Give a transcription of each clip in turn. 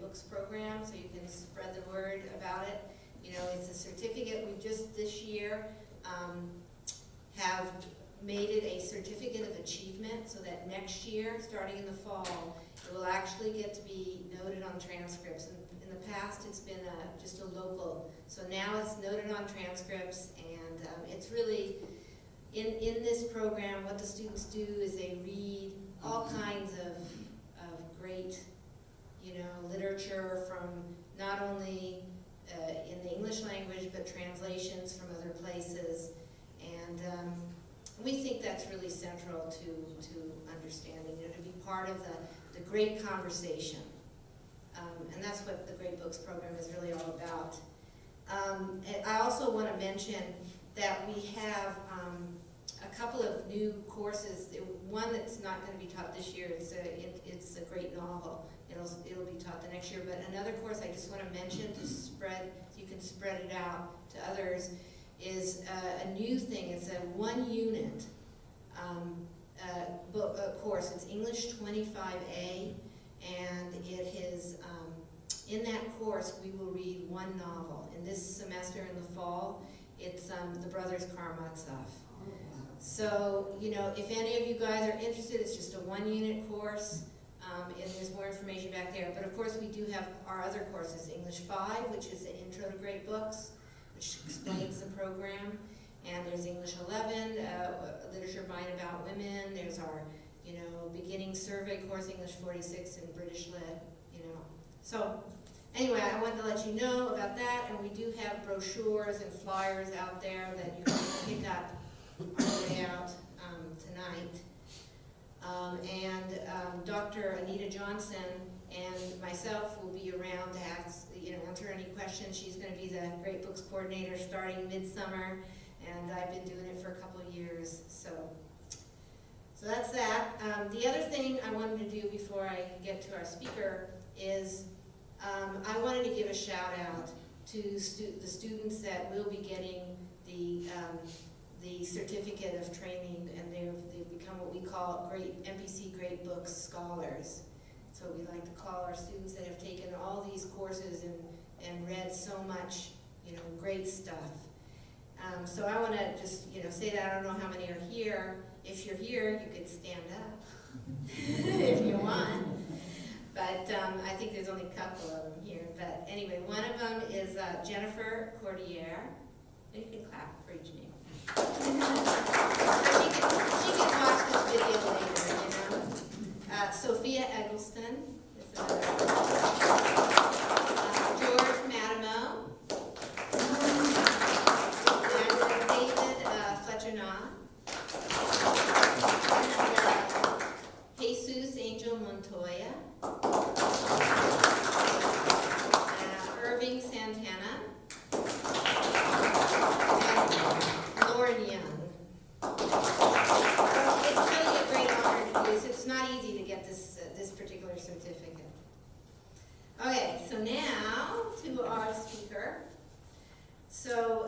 Books program, so you can spread the word about it. You know, it's a certificate. We just this year have made it a certificate of achievement, so that next year, starting in the fall, it will actually get to be noted on transcripts. And in the past, it's been just a local. So now it's noted on transcripts, and it's really, in this program, what the students do is they read all kinds of great, you know, literature from not only in the English language, but translations from other places. And we think that's really central to understanding, you know, to be part of the great conversation. And that's what the Great Books program is really all about. I also want to mention that we have a couple of new courses. One that's not going to be taught this year, it's a great novel. It'll be taught the next year. But another course I just want to mention to spread, so you can spread it out to others, is a new thing. It's a 1-unit course. It's English 25A, and it is, in that course we will read one novel. In this semester in the fall, it's The Brothers Karamazov. So, you know, if any of you guys are interested, it's just a 1-unit course, and there's more information back there. But of course we do have our other courses, English 5, which is the Intro to Great Books, which explains the program, and there's English 11, Literature by and About Women. There's our, you know, beginning survey course, English 46, and British Lit, you know. So anyway, I wanted to let you know about that, and we do have brochures and flyers out there that you can pick up on the way out tonight. Dr. Anita Johnson and myself will be around to answer any questions. She's going to be the Great Books coordinator starting midsummer, and I've been doing it for a couple of years. So that's that. The other thing I wanted to do before I get to our speaker is I wanted to give a shout out to the students that will be getting the certificate of training, and they've become what we call NPC Great Books Scholars. So we like to call our students that have taken all these courses and read so much, you know, great stuff. So I want to just, you know, say that. I don't know how many are here. If you're here, you could stand up if you want. But I think there's only a couple of them here. But anyway, one of them is Jennifer Cordier. And you can clap for each name. She can watch this video later, you know. Sophia Eggleston is another. George Madamo. And David Fletcher-Nah. Jesus Angel Montoya. Irving Santana. And Lauren Young. It's really a great honor to use. It's not easy to get this particular certificate. Okay, so now to our speaker. So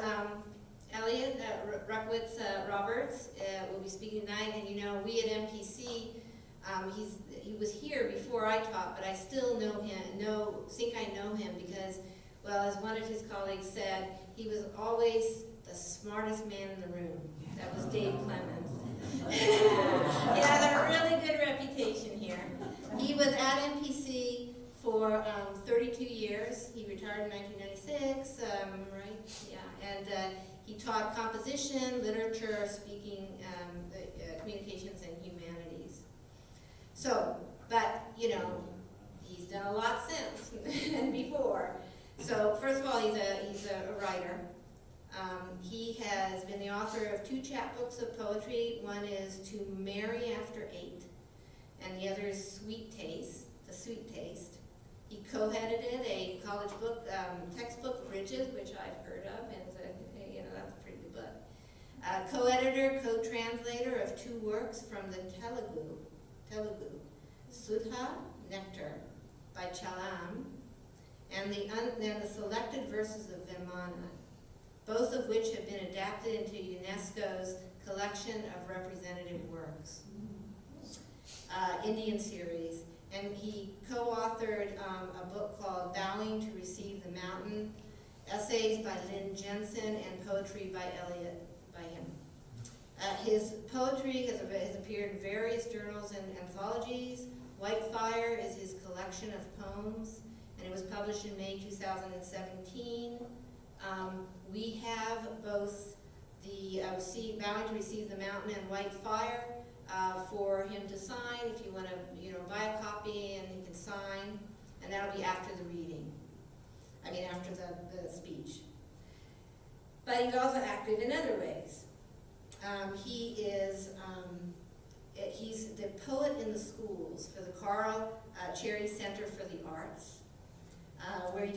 Elliot Ruchowitz-Roberts will be speaking tonight, and you know, we at MPC, he was here before I taught, but I still think I know him because, well, as one of his colleagues said, he was always the smartest man in the room. That was Dave Clemens. He has a really good reputation here. He was at MPC for 32 years. He retired in 1996, right? Yeah, and he taught composition, literature, speaking, communications, and humanities. So, but, you know, he's done a lot since and before. So, first of all, he's a writer. He has been the author of 2 chapbooks of poetry. One is To Marry After 8, and the other is Sweet Taste, The Sweet Taste. He co-edited a college book, textbook, Bridges, which I've heard of, and that's a pretty good book. Co-editor, co-translator of 2 works from the Telugu, Sudha Nectar by Chalam, and the selected verses of Vemana, both of which have been adapted into UNESCO's collection of representative works, Indian series. and he co-authored a book called Bowing to Receive the Mountain, essays by Lynn Jensen, and poetry by Elliot by him. His poetry has appeared in various journals and anthologies. White Fire is his collection of poems, and it was published in May 2017. We have both the Bowing to Receive the Mountain and White Fire for him to sign if you want to, buy a copy and he can sign, and that'll be after the reading. I mean, after the speech. But he's also active in other ways. He's the poet in the schools for the Carl Cherry Center for the Arts, where he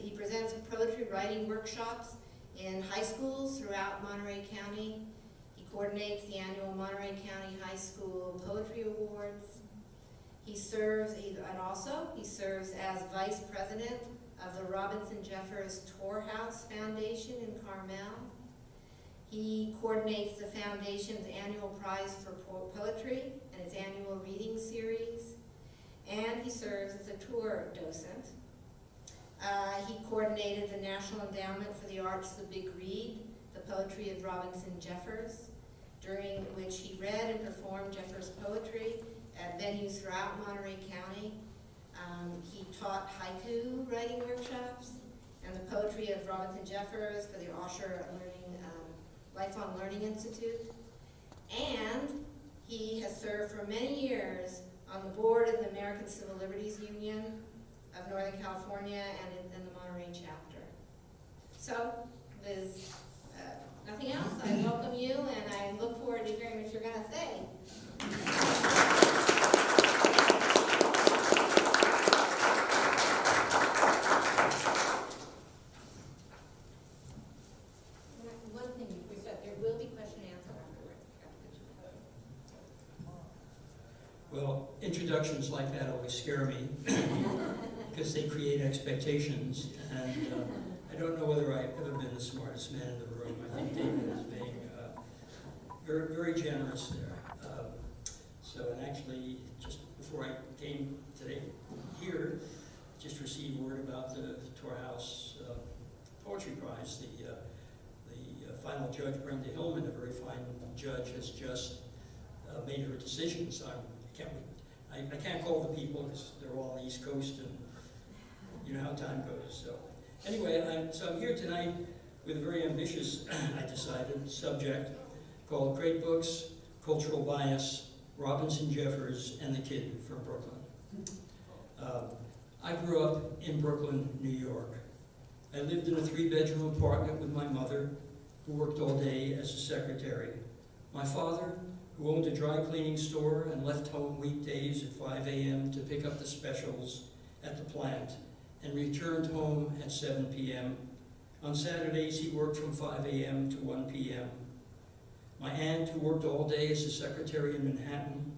presents poetry writing workshops in high schools throughout Monterey County. He coordinates the annual Monterey County High School Poetry Awards. He serves as vice president of the Robinson Jeffers Torhouse Foundation in Carmel. He coordinates the foundation's annual prize for poetry and its annual reading series. And he serves as a tour docent. He coordinated the National Endowment for the Arts, The Big Read, the poetry of Robinson Jeffers, during which he read and performed Jeffers' poetry at venues throughout Monterey County. He taught haiku writing workshops and the poetry of Robinson Jeffers for the Osher Lifelong Learning Institute. And he has served for many years on the board of the American Civil Liberties Union of Northern California and in the Monterey chapter. So, there's nothing else. I welcome you, and I look forward to hearing what you're going to say. One thing before we start, there will be question and answer afterwards. Well, introductions like that always scare me because they create expectations, and I don't know whether I've ever been the smartest man in the room. I think David is being very, very generous there. And actually, just before I came today here, just received word about the Torhouse Poetry Prize. The final judge, Brenda Hillman, a very fine judge, has just made her decision. So I can't call the people because they're all on the East Coast, and you know how time goes. So anyway, I'm here tonight with a very ambitious, I decided, subject called Great Books, Cultural Bias, Robinson Jeffers, and the Kid from Brooklyn. I grew up in Brooklyn, New York. I lived in a 3-bedroom apartment with my mother, who worked all day as a secretary. My father, who owned a dry cleaning store and left home weekdays at 5 a.m. to pick up the specials at the plant and returned home at 7 p.m. On Saturdays, he worked from 5 a.m. to 1 p.m. My aunt, who worked all day as a secretary in Manhattan.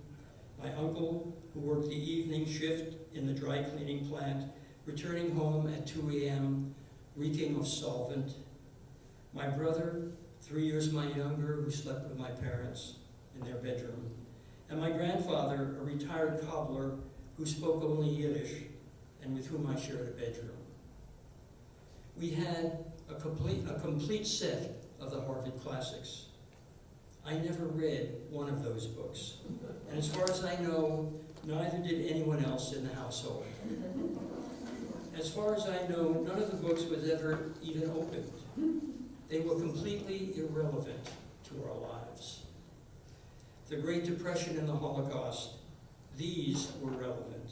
My uncle, who worked the evening shift in the dry cleaning plant, returning home at 2 a.m., reeking of solvent. My brother, 3 years my younger, who slept with my parents in their bedroom. And my grandfather, a retired cobbler who spoke only Yiddish and with whom I shared a bedroom. We had a complete set of the Harvard classics. I never read one of those books. And as far as I know, neither did anyone else in the household. As far as I know, none of the books was ever even opened. They were completely irrelevant to our lives. The Great Depression and the Holocaust, these were relevant.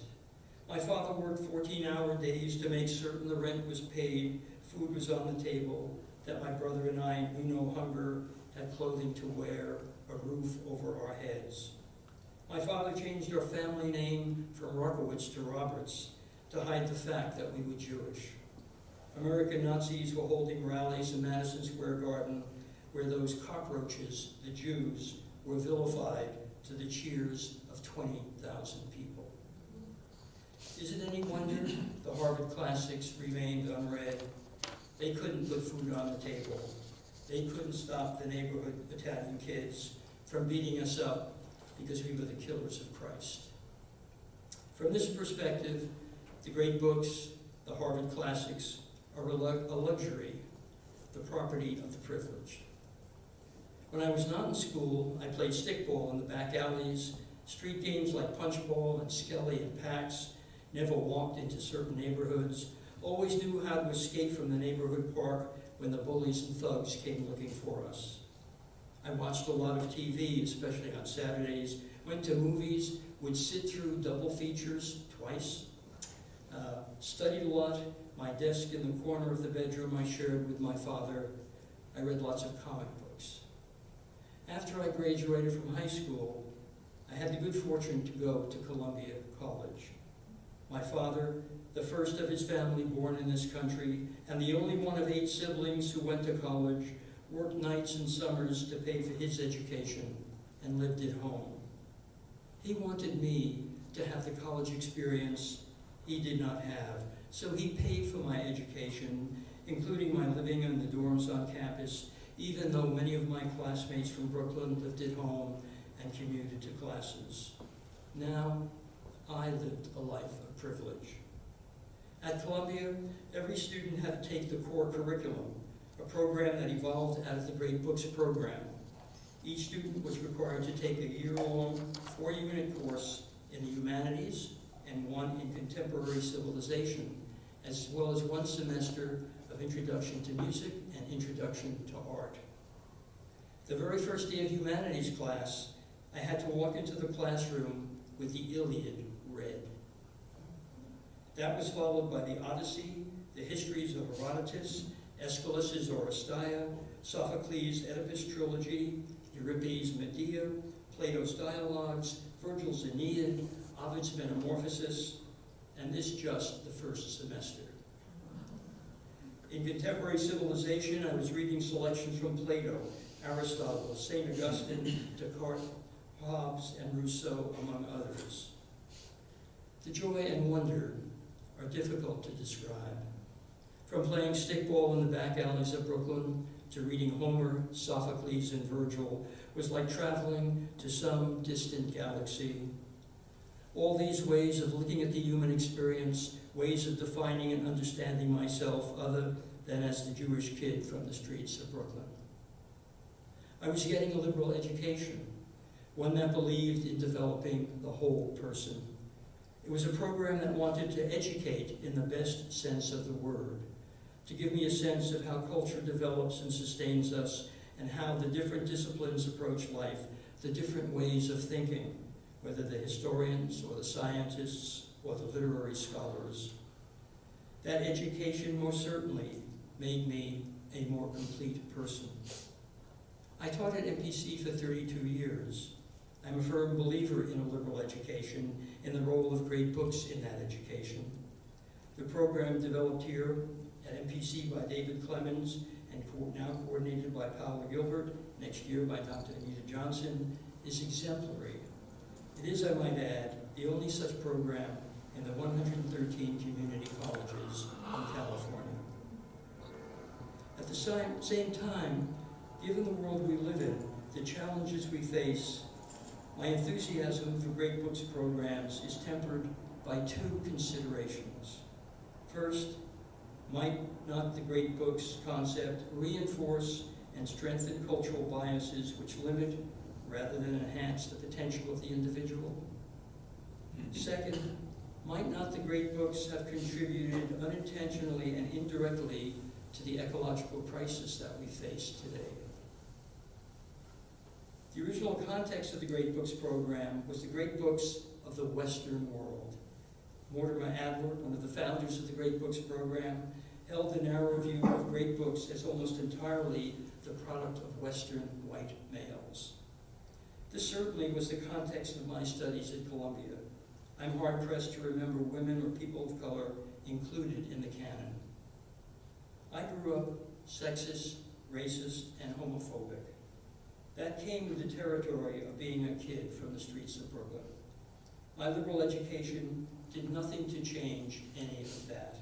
My father worked 14-hour days to make certain the rent was paid, food was on the table, that my brother and I knew no hunger, had clothing to wear, a roof over our heads. My father changed our family name from Ruchowitz-Roberts to hide the fact that we were Jewish. American Nazis were holding rallies in Madison Square Garden where those cockroaches, the Jews, were vilified to the cheers of 20,000 people. Is it any wonder the Harvard classics remained unread? They couldn't put food on the table. They couldn't stop the neighborhood Italian kids from beating us up because we were the killers of Christ. From this perspective, the great books, the Harvard classics, are a luxury, the property of the privileged. When I was not in school, I played stickball in the back alleys, street games like punchball and skelly and PAX, never walked into certain neighborhoods, always knew how to escape from the neighborhood park when the bullies and thugs came looking for us. I watched a lot of TV, especially on Saturdays, went to movies, would sit through double features twice, studied a lot, my desk in the corner of the bedroom I shared with my father. I read lots of comic books. After I graduated from high school, I had the good fortune to go to Columbia College. My father, the first of his family born in this country, and the only one of 8 siblings who went to college, worked nights and summers to pay for his education and lived at home. He wanted me to have the college experience he did not have, so he paid for my education, including my living in the dorms on campus, even though many of my classmates from Brooklyn lived at home and commuted to classes. Now, I lived a life of privilege. At Columbia, every student had to take the core curriculum, a program that evolved out of the Great Books program. Each student was required to take a year-long, 4-unit course in the humanities and 1 in contemporary civilization, as well as 1 semester of introduction to music and introduction to art. The very first day of humanities class, I had to walk into the classroom with the Iliad read. That was followed by the Odyssey, the histories of Herodotus, Aeschylus's Oresteia, Sophocles' Oedipus trilogy, Euripides' Medea, Plato's Dialogues, Virgil's Aeneid, Ovid's Metamorphoses, and this just the first semester. In contemporary civilization, I was reading selections from Plato, Aristotle, St. Augustine, Descartes, Hobbes, and Rousseau, among others. The joy and wonder are difficult to describe. From playing stickball in the back alleys of Brooklyn to reading Homer, Sophocles, and Virgil was like traveling to some distant galaxy. All these ways of looking at the human experience, ways of defining and understanding myself other than as the Jewish kid from the streets of Brooklyn. I was getting a liberal education, one that believed in developing the whole person. It was a program that wanted to educate in the best sense of the word, to give me a sense of how culture develops and sustains us, and how the different disciplines approach life, the different ways of thinking, whether the historians or the scientists or the literary scholars. That education most certainly made me a more complete person. I taught at MPC for 32 years. I'm a firm believer in a liberal education, in the role of great books in that education. The program developed here at MPC by David Clemens and now coordinated by Paula Gilbert, next year by Dr. Anita Johnson, is exemplary. It is, I might add, the only such program in the 113 community colleges in California. At the same time, given the world we live in, the challenges we face, my enthusiasm for Great Books programs is tempered by 2 considerations. First, might not the Great Books concept reinforce and strengthen cultural biases which limit rather than enhance the potential of the individual? Second, might not the Great Books have contributed unintentionally and indirectly to the ecological crisis that we face today? The original context of the Great Books program was the Great Books of the Western world. Mortimer Adler, one of the founders of the Great Books program, held the narrow view of Great Books as almost entirely the product of Western white males. This certainly was the context of my studies at Columbia. I'm hard-pressed to remember women or people of color included in the canon. I grew up sexist, racist, and homophobic. That came with the territory of being a kid from the streets of Brooklyn. My liberal education did nothing to change any of that.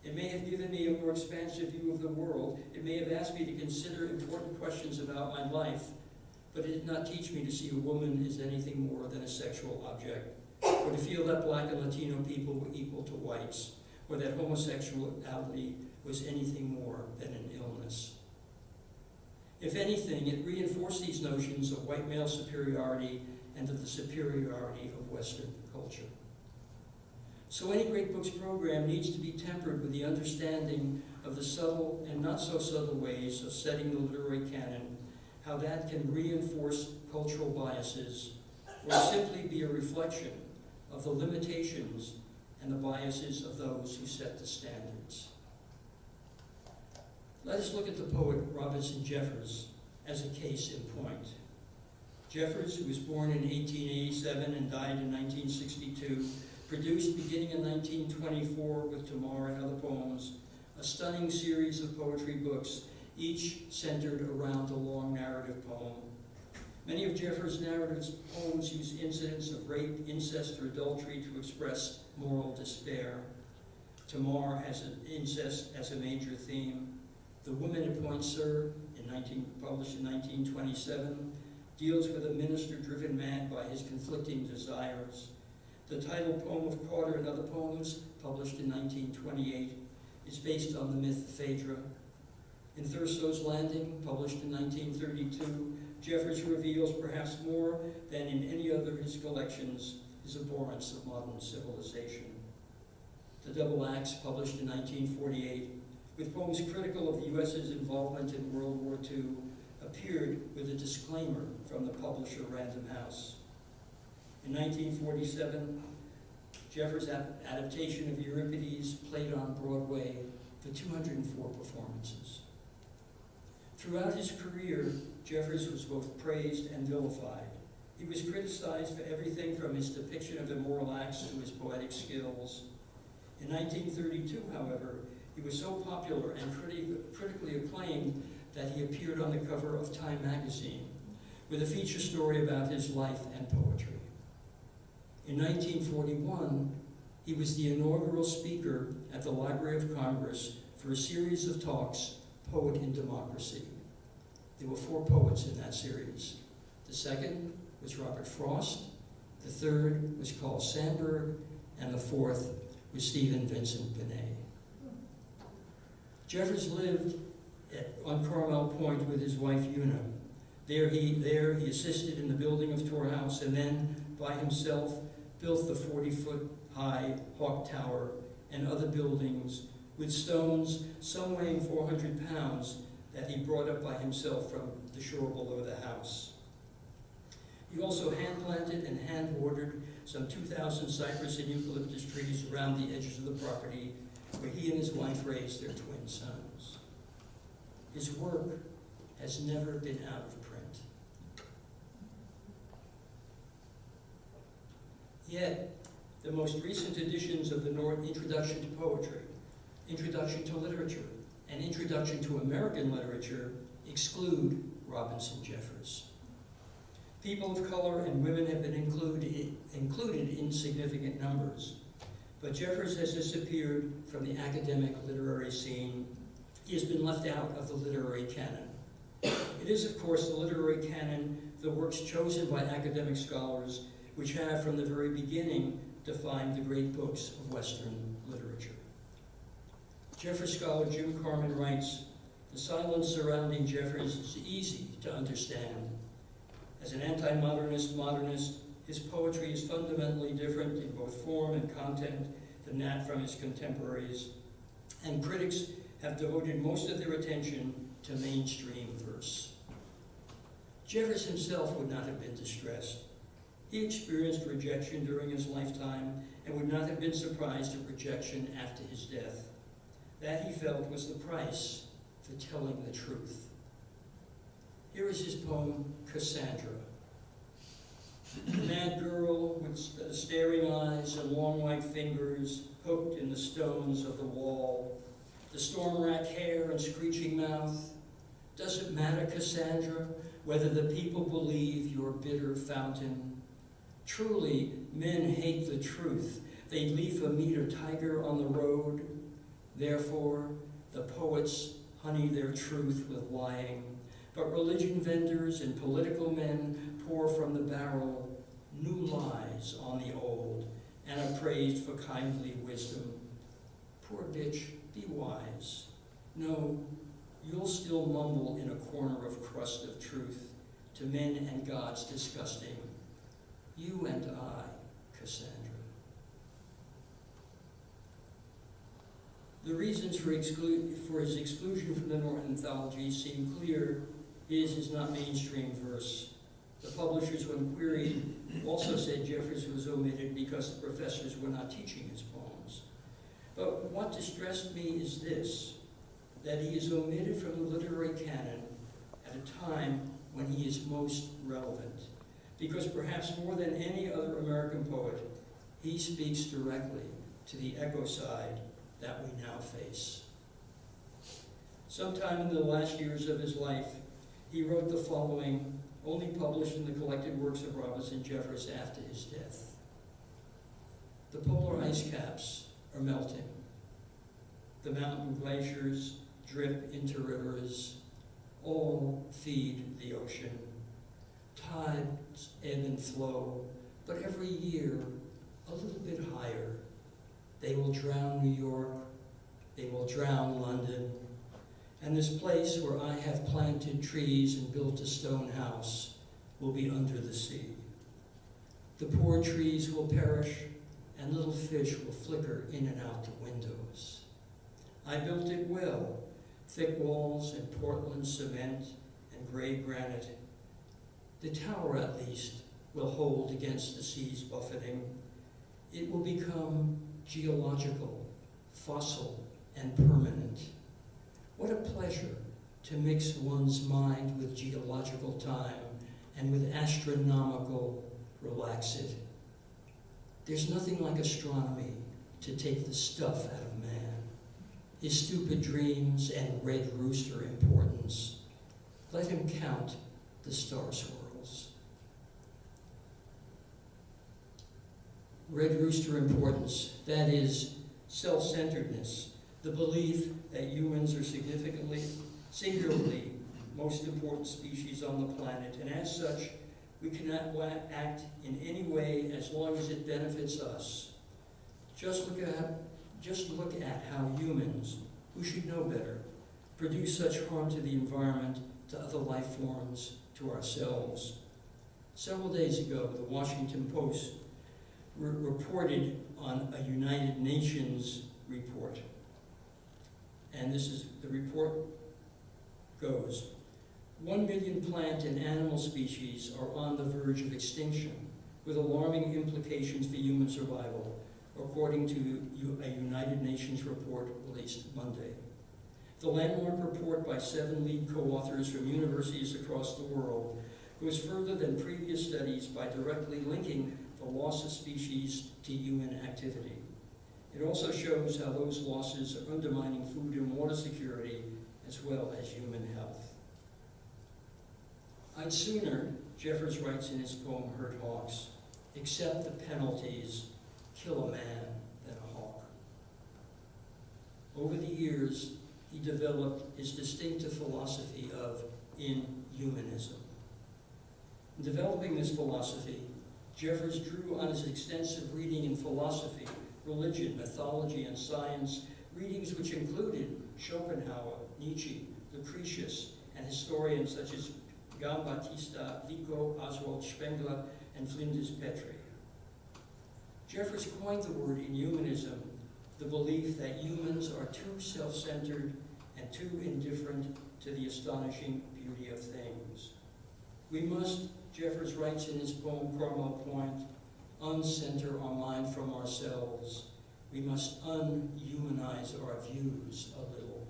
It may have given me a more expansive view of the world. It may have asked me to consider important questions about my life, but it did not teach me to see a woman as anything more than a sexual object, or to feel that black and Latino people were equal to whites, or that homosexuality was anything more than an illness. If anything, it reinforced these notions of white male superiority and of the superiority of Western culture. So any Great Books program needs to be tempered with the understanding of the subtle and not so subtle ways of setting the literary canon, how that can reinforce cultural biases, or simply be a reflection of the limitations and the biases of those who set the standards. Let us look at the poet Robinson Jeffers as a case in point. Jeffers, who was born in 1887 and died in 1962, produced, beginning in 1924 with Tamar and Other Poems, a stunning series of poetry books, each centered around a long narrative poem. Many of Jeffers' narrative poems use incidents of rape, incest, or adultery to express moral despair. Tamar has incest as a major theme. The Woman at Point Sur, published in 1927, deals with a minister driven mad by his conflicting desires. The title poem of Carter and Other Poems, published in 1928, is based on the myth of Phaedra. In Thurstow's Landing, published in 1932, Jeffers reveals, perhaps more than in any other of his collections, his abhorrence of modern civilization. The Double Axe, published in 1948, with poems critical of the U.S.'s involvement in World War II, appeared with a disclaimer from the publisher Random House. In 1947, Jeffers' adaptation of Euripides played on Broadway for 204 performances. Throughout his career, Jeffers was both praised and vilified. He was criticized for everything from his depiction of immoral acts to his poetic skills. In 1932, however, he was so popular and critically acclaimed that he appeared on the cover of Time magazine with a feature story about his life and poetry. In 1941, he was the inaugural speaker at the Library of Congress for a series of talks, Poet in Democracy. There were 4 poets in that series. The second was Robert Frost, the third was Carl Sandburg, and the fourth was Stephen Vincent Benet. Jeffers lived on Carmel Point with his wife Una. There he assisted in the building of Tor House, and then by himself built the 40-foot-high Hawk Tower and other buildings with stones, some weighing 400 pounds, that he brought up by himself from the shore below the house. He also hand-planted and hand-watered some 2,000 cypress and eucalyptus trees around the edges of the property, where he and his wife raised their twin sons. His work has never been out of print. Yet, the most recent editions of the Introduction to Poetry, Introduction to Literature, and Introduction to American Literature exclude Robinson Jeffers. People of color and women have been included in significant numbers, but Jeffers has disappeared from the academic literary scene. He has been left out of the literary canon. It is, of course, the literary canon, the works chosen by academic scholars, which have, from the very beginning, defined the great books of Western literature. Jeffers scholar Jim Carman writes, "The silence surrounding Jeffers is easy to understand. As an anti-modernist, his poetry is fundamentally different in both form and content than that from his contemporaries, and critics have devoted most of their attention to mainstream verse." Jeffers himself would not have been distressed. He experienced rejection during his lifetime and would not have been surprised at rejection after his death. That, he felt, was the price for telling the truth. Here is his poem, Cassandra. The mad girl with staring eyes and long white fingers hooked in the stones of the wall, the storm-racked hair and screeching mouth. Does it matter, Cassandra, whether the people believe your bitter fountain? Truly, men hate the truth. They'd leave a meat or tiger on the road. Therefore, the poets honey their truth with lying. but religion vendors and political men pour from the barrel new lies on the old and are praised for kindly wisdom. Poor bitch, be wise. No, you'll still mumble in a corner of crust of truth to men and gods disgusting. You and I, Cassandra. The reasons for his exclusion from the Norton anthologies seem clear. His is not mainstream verse. The publishers, when queried, also said Jeffers was omitted because the professors were not teaching his poems. But what distressed me is this, that he is omitted from the literary canon at a time when he is most relevant, because perhaps more than any other American poet, he speaks directly to the ecocide that we now face. Sometime in the last years of his life, he wrote the following, only published in the collected works of Robinson Jeffers after his death. The polar ice caps are melting. The mountain glaciers drip into rivers. All feed the ocean. Tides ebb and flow, but every year a little bit higher. They will drown New York, they will drown London, and this place where I have planted trees and built a stone house will be under the sea. The poor trees will perish, and little fish will flicker in and out the windows. I built it well, thick walls and Portland cement and gray granite. The tower, at least, will hold against the sea's buffeting. It will become geological, fossil, and permanent. What a pleasure to mix one's mind with geological time and with astronomical relaxity. There's nothing like astronomy to take the stuff out of man, his stupid dreams and red rooster importance. Let him count the star swirls. Red rooster importance, that is self-centeredness, the belief that humans are singularly most important species on the planet, and as such, we cannot act in any way as long as it benefits us. Just look at how humans, who should know better, produce such harm to the environment, to other life forms, to ourselves. Several days ago, the Washington Post reported on a United Nations report. And the report goes, 1 million plant and animal species are on the verge of extinction, with alarming implications for human survival, according to a United Nations report released Monday. The landmark report by 7 lead co-authors from universities across the world goes further than previous studies by directly linking the loss of species to human activity. It also shows how those losses are undermining food and water security as well as human health. I'd sooner, Jeffers writes in his poem Hurt Hawks, accept the penalties, kill a man than a hawk. Over the years, he developed his distinctive philosophy of inhumanism. In developing this philosophy, Jeffers drew on his extensive reading in philosophy, religion, mythology, and science, readings which included Schopenhauer, Nietzsche, Lucretius, and historians such as Giambattista Vico, Oswald Spengler, and Flinders Petrie. Jeffers coined the word inhumanism, the belief that humans are too self-centered and too indifferent to the astonishing beauty of things. We must, Jeffers writes in his poem Cromwell Point, uncenter our mind from ourselves. We must unhumanize our views a little.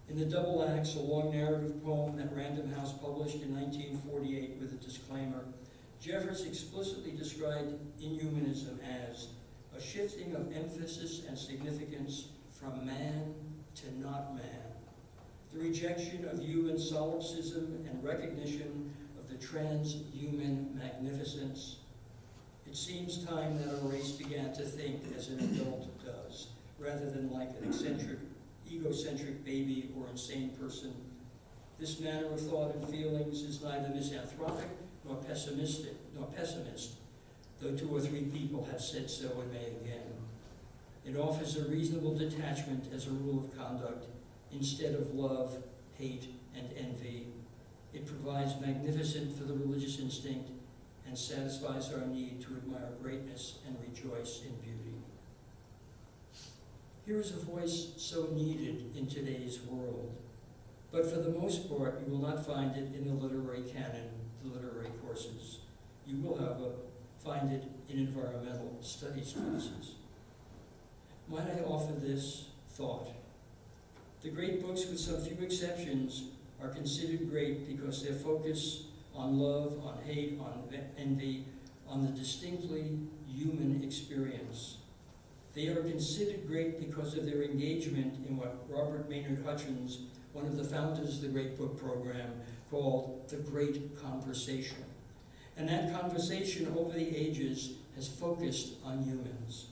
In The Double Acts, a long narrative poem that Random House published in 1948 with a disclaimer, Jeffers explicitly described inhumanism as a shifting of emphasis and significance from man to not man, the rejection of human solipsism and recognition of the transhuman magnificence. It seems time that our race began to think as an adult does, rather than like an eccentric, egocentric baby or insane person. This manner of thought and feelings is neither misanthropic nor pessimist, though 2 or 3 people have said so and may again. It offers a reasonable detachment as a rule of conduct instead of love, hate, and envy. It provides magnificent for the religious instinct and satisfies our need to admire greatness and rejoice in beauty. Here is a voice so needed in today's world, but for the most part, you will not find it in the literary canon, the literary courses. You will, however, find it in environmental studies classes. Might I offer this thought? The great books, with some few exceptions, are considered great because their focus on love, on hate, on envy, on the distinctly human experience. They are considered great because of their engagement in what Robert Maynard Hutchins, one of the founders of the Great Book Program, called the Great Conversation. And that conversation over the ages has focused on humans.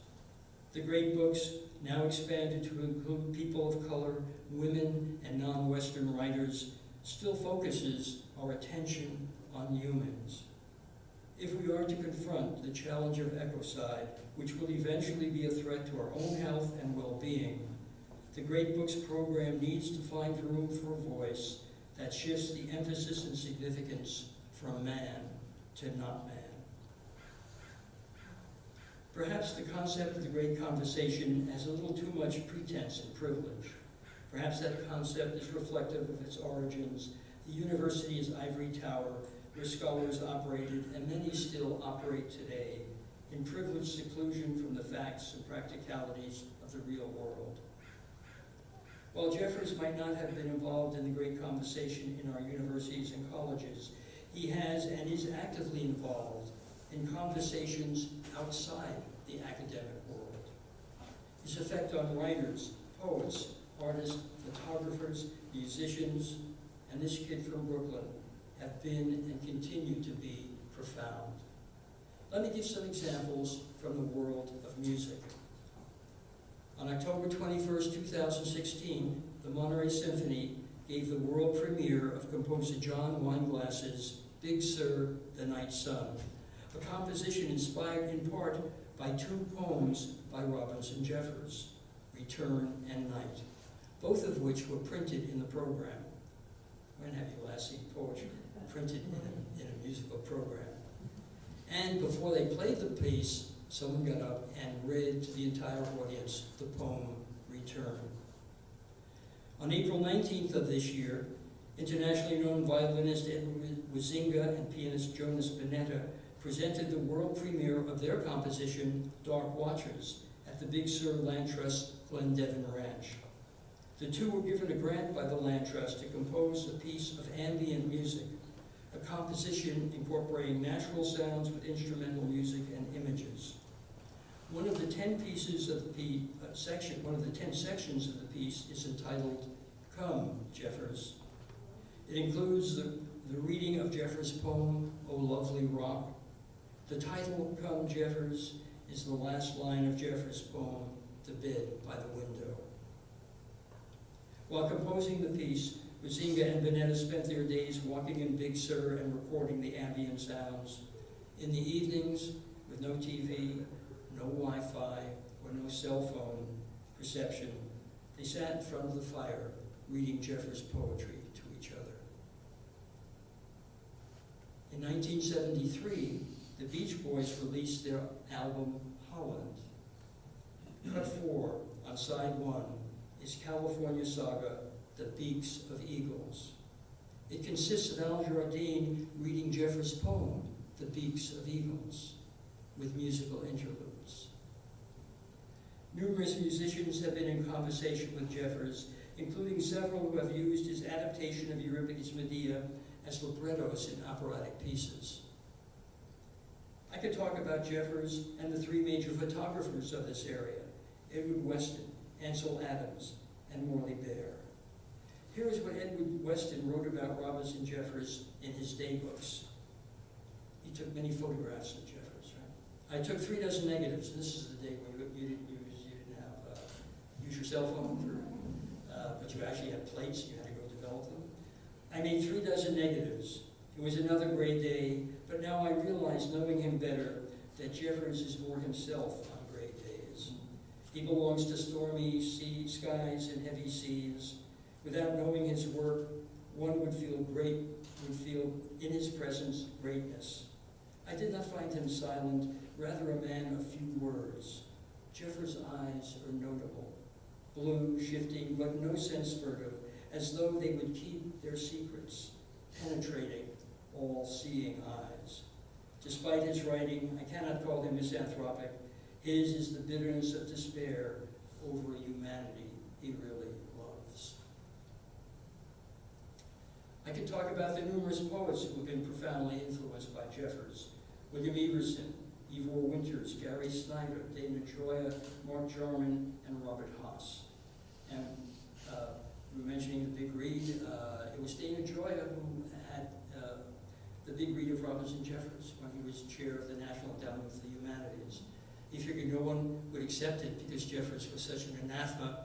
The great books, now expanded to include people of color, women, and non-Western writers, still focuses our attention on humans. If we are to confront the challenge of ecocide, which will eventually be a threat to our own health and well-being, the Great Books program needs to find room for a voice that shifts the emphasis and significance from man to not man. Perhaps the concept of the Great Conversation has a little too much pretense and privilege. Perhaps that concept is reflective of its origins. The university's ivory tower, where scholars operated, and many still operate today, in privileged seclusion from the facts and practicalities of the real world. While Jeffers might not have been involved in the Great Conversation in our universities and colleges, he has and is actively involved in conversations outside the academic world. His effect on writers, poets, artists, photographers, musicians, and this kid from Brooklyn have been and continue to be profound. Let me give some examples from the world of music. On October 21st, 2016, the Monterey Symphony gave the world premiere of composer John Weinglass's Big Sur, the Night Sun, a composition inspired in part by 2 poems by Robinson Jeffers, Return and Night, both of which were printed in the program. When have you last seen poetry printed in a musical program? And before they played the piece, someone got up and read to the entire audience the poem Return. On April 19th of this year, internationally known violinist Edward Wisinga and pianist Jonas Bonetta presented the world premiere of their composition, Dark Watchers, at the Big Sur Land Trust Glendevan Ranch. The 2 were given a grant by the Land Trust to compose a piece of ambient music, a composition incorporating natural sounds with instrumental music and images. One of the 10 pieces of the one of the 10 sections of the piece is entitled Come, Jeffers. It includes the reading of Jeffers' poem, O Lovely Rock. The title, Come, Jeffers, is the last line of Jeffers' poem, The Bed by the Window. While composing the piece, Wisinga and Bonetta spent their days walking in Big Sur and recording the ambient sounds. In the evenings, with no TV, no Wi-Fi, or no cell phone reception, they sat in front of the fire, reading Jeffers' poetry to each other. In 1973, the Beach Boys released their album, Holland. Cut 4 on side 1 is California Saga, The Beaks of Eagles. It consists of Al Jardine reading Jeffers' poem, The Beaks of Eagles, with musical interludes. Numerous musicians have been in conversation with Jeffers, including several who have used his adaptation of Euripides' Medea as librettos in operatic pieces. I could talk about Jeffers and the 3 major photographers of this area, Edward Weston, Ansel Adams, and Morley Bear. Here is what Edward Weston wrote about Robinson Jeffers in his day books. He took many photographs of Jeffers, right? I took 3 dozen negatives. This is the day when you didn't use your cell phone, but you actually had plates, you had to go develop them. I made 3 dozen negatives. It was another great day, but now I realize, knowing him better, that Jeffers is more himself on great days. He belongs to stormy skies and heavy seas. Without knowing his work, one would feel in his presence greatness. I did not find him silent, rather a man of few words. Jeffers' eyes are notable, blue, shifting, but no sense furtive, as though they would keep their secrets, penetrating, all-seeing eyes. Despite his writing, I cannot call him misanthropic. His is the bitterness of despair over a humanity he really loves. I could talk about the numerous poets who have been profoundly influenced by Jeffers. William Everson, Ivor Winters, Gary Snyder, Dana Gioia, Mark Jarman, and Robert Haas. And we were mentioning the big read. It was Dana Gioia who had the big read of Robinson Jeffers when he was chair of the National Endowment for the Humanities. He figured no one would accept it because Jeffers was such an anathema.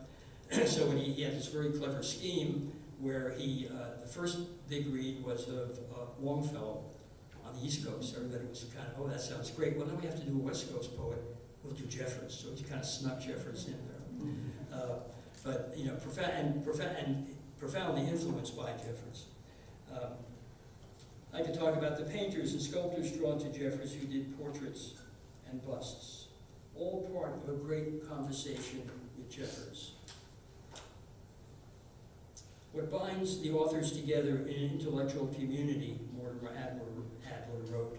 So he had this very clever scheme where the first big read was of Longfellow on the East Coast. Everybody was kind of, oh, that sounds great. Well, now we have to do a West Coast poet. We'll do Jeffers. So he kind of snuck Jeffers in there. But, you know, profoundly influenced by Jeffers. I could talk about the painters and sculptors drawn to Jeffers who did portraits and busts, all part of a great conversation with Jeffers. What binds the authors together in an intellectual community, Mortimer Adler wrote,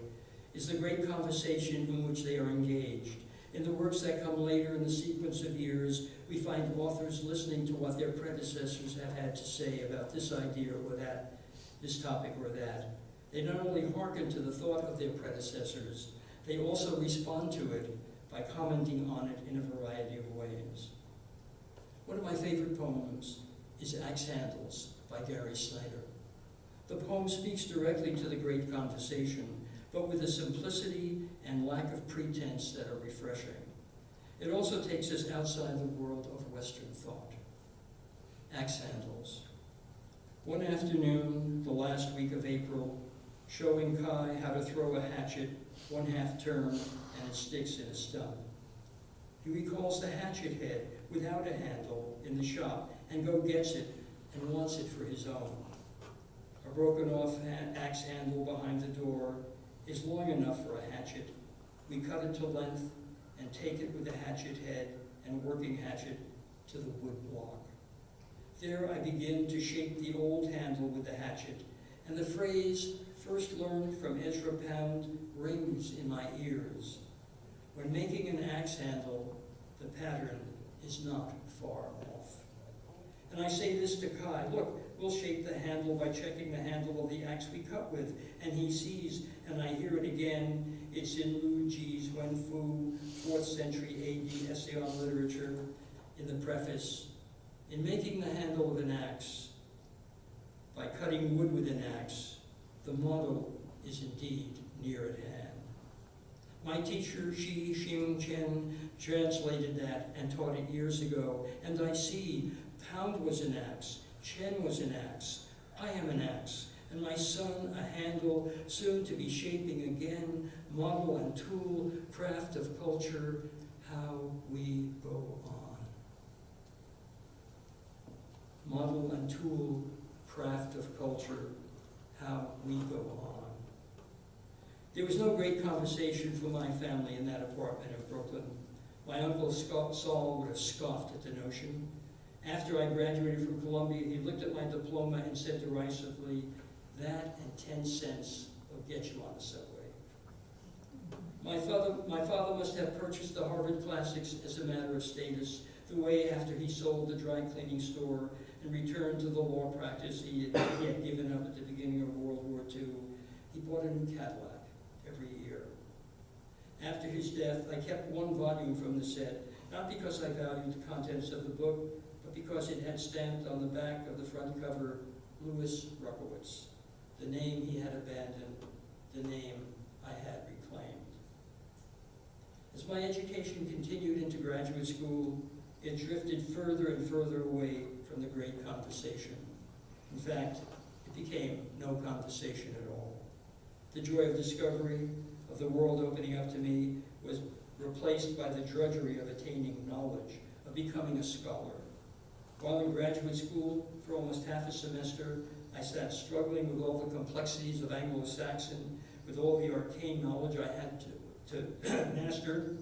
is the great conversation in which they are engaged. In the works that come later in the sequence of years, we find authors listening to what their predecessors have had to say about this idea or that, this topic or that. They not only hearken to the thought of their predecessors, they also respond to it by commenting on it in a variety of ways. One of my favorite poems is Axe Handles by Gary Snyder. The poem speaks directly to the great conversation, but with a simplicity and lack of pretense that are refreshing. It also takes us outside the world of Western thought. Axe Handles. One afternoon, the last week of April, showing Kai how to throw a hatchet, 1/2 turn, and it sticks in a stump. He recalls the hatchet head without a handle in the shop and gets it and wants it for his own. A broken off axe handle behind the door is long enough for a hatchet. We cut it to length and take it with the hatchet head and working hatchet to the wood block. There I begin to shape the old handle with the hatchet, and the phrase first learned from Ezra Pound rings in my ears. When making an axe handle, the pattern is not far off. And I say this to Kai, look, we'll shape the handle by checking the handle of the axe we cut with. And he sees, and I hear it again, it's in Lu Ji's Wen Fu, 4th century AD essay on literature, in the preface. In making the handle of an axe, by cutting wood with an axe, the model is indeed near at hand. My teacher, Shi Xing Chen, translated that and taught it years ago, and I see Pound was an axe, Chen was an axe, I am an axe, and my son a handle, soon to be shaping again, model and tool, craft of culture, how we go on. Model and tool, craft of culture, how we go on. There was no great conversation for my family in that apartment in Brooklyn. My uncle Saul would have scoffed at the notion. After I graduated from Columbia, he looked at my diploma and said derisively, that and 10 cents will get you on the subway. My father must have purchased the Harvard Classics as a matter of status, the way after he sold the dry cleaning store and returned to the law practice he had given up at the beginning of World War II, he bought a new Cadillac every year. After his death, I kept one volume from the set, not because I valued the contents of the book, but because it had stamped on the back of the front cover, Louis Ruchowitz, the name he had abandoned, the name I had reclaimed. As my education continued into graduate school, it drifted further and further away from the great conversation. In fact, it became no conversation at all. The joy of discovery, of the world opening up to me, was replaced by the drudgery of attaining knowledge, of becoming a scholar. While in graduate school, for almost half a semester, I sat struggling with all the complexities of Anglo-Saxon, with all the arcane knowledge I had to master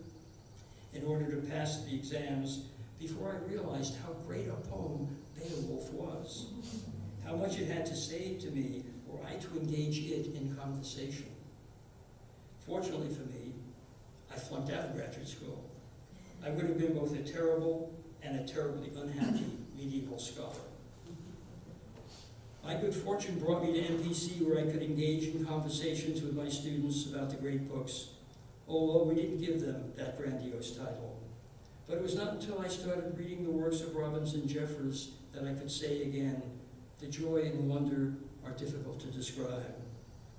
in order to pass the exams, before I realized how great a poem Beowulf was, how much it had to say to me were I to engage it in conversation. Fortunately for me, I flunked out of graduate school. I would have been both a terrible and a terribly unhappy medieval scholar. My good fortune brought me to MPC, where I could engage in conversations with my students about the great books, although we didn't give them that grandiose title. But it was not until I started reading the works of Robbins and Jeffers that I could say again, the joy and wonder are difficult to describe.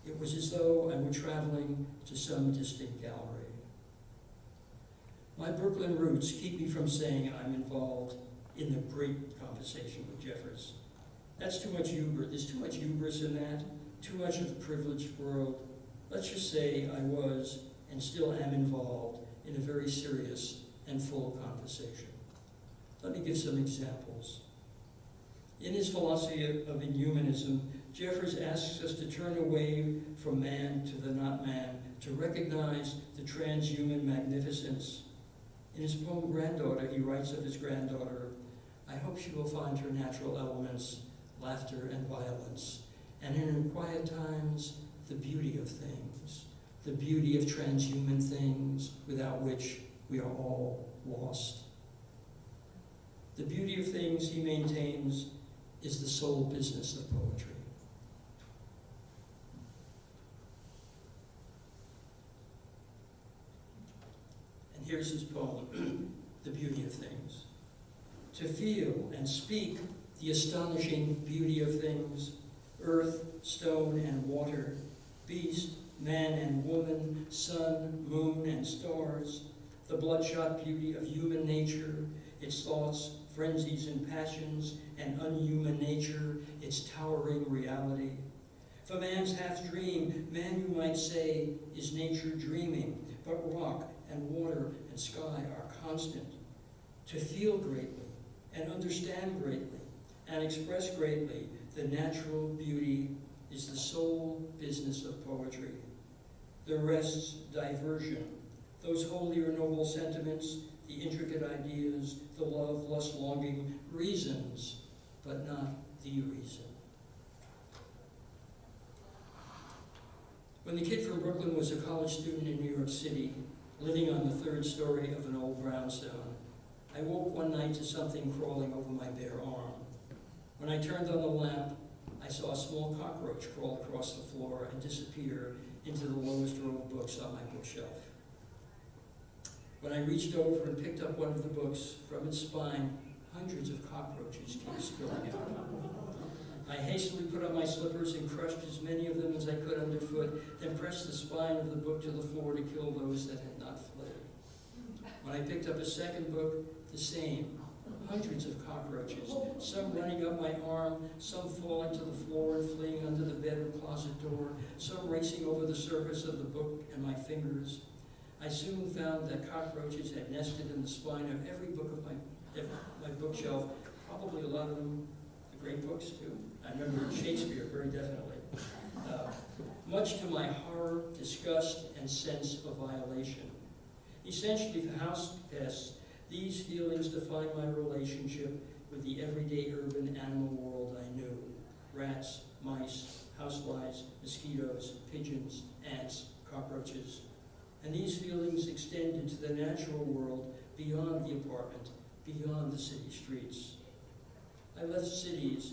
It was as though I were traveling to some distant gallery. My Brooklyn roots keep me from saying I'm involved in the great conversation with Jeffers. That's too much hubris. There's too much hubris in that, too much of the privileged world. Let's just say I was and still am involved in a very serious and full conversation. Let me give some examples. In his philosophy of inhumanism, Jeffers asks us to turn away from man to the not man, to recognize the transhuman magnificence. In his poem Granddaughter, he writes of his granddaughter, I hope she will find her natural elements, laughter and violence, and in her quiet times, the beauty of things, the beauty of transhuman things without which we are all lost. The beauty of things, he maintains, is the sole business of poetry. And here's his poem, The Beauty of Things. To feel and speak the astonishing beauty of things, earth, stone, and water, beast, man and woman, sun, moon, and stars, the bloodshot beauty of human nature, its thoughts, frenzies, and passions, and unhuman nature, its towering reality. For man's half-dream, man, you might say, is nature dreaming, but rock and water and sky are constant. To feel greatly, and understand greatly, and express greatly the natural beauty is the sole business of poetry. The rest's diversion, those holy or noble sentiments, the intricate ideas, the love, lust, longing, reasons, but not the reason. When the kid from Brooklyn was a college student in New York City, living on the third story of an old brownstone, I woke one night to something crawling over my bare arm. When I turned on the lamp, I saw a small cockroach crawl across the floor and disappear into the lowest row of books on my bookshelf. When I reached over and picked up one of the books, from its spine, hundreds of cockroaches came spilling out. I hastily put on my slippers and crushed as many of them as I could underfoot, then pressed the spine of the book to the floor to kill those that had not fled. When I picked up a second book, the same. Hundreds of cockroaches, some running up my arm, some falling to the floor and fleeing under the bed or closet door, some racing over the surface of the book and my fingers. I soon found that cockroaches had nested in the spine of every book of my bookshelf, probably a lot of them the great books too. I remember Shakespeare very definitely. Much to my horror, disgust, and sense of violation. Essentially, for house pests, these feelings define my relationship with the everyday urban animal world I knew. Rats, mice, houseflies, mosquitoes, pigeons, ants, cockroaches. And these feelings extend into the natural world beyond the apartment, beyond the city streets. I left cities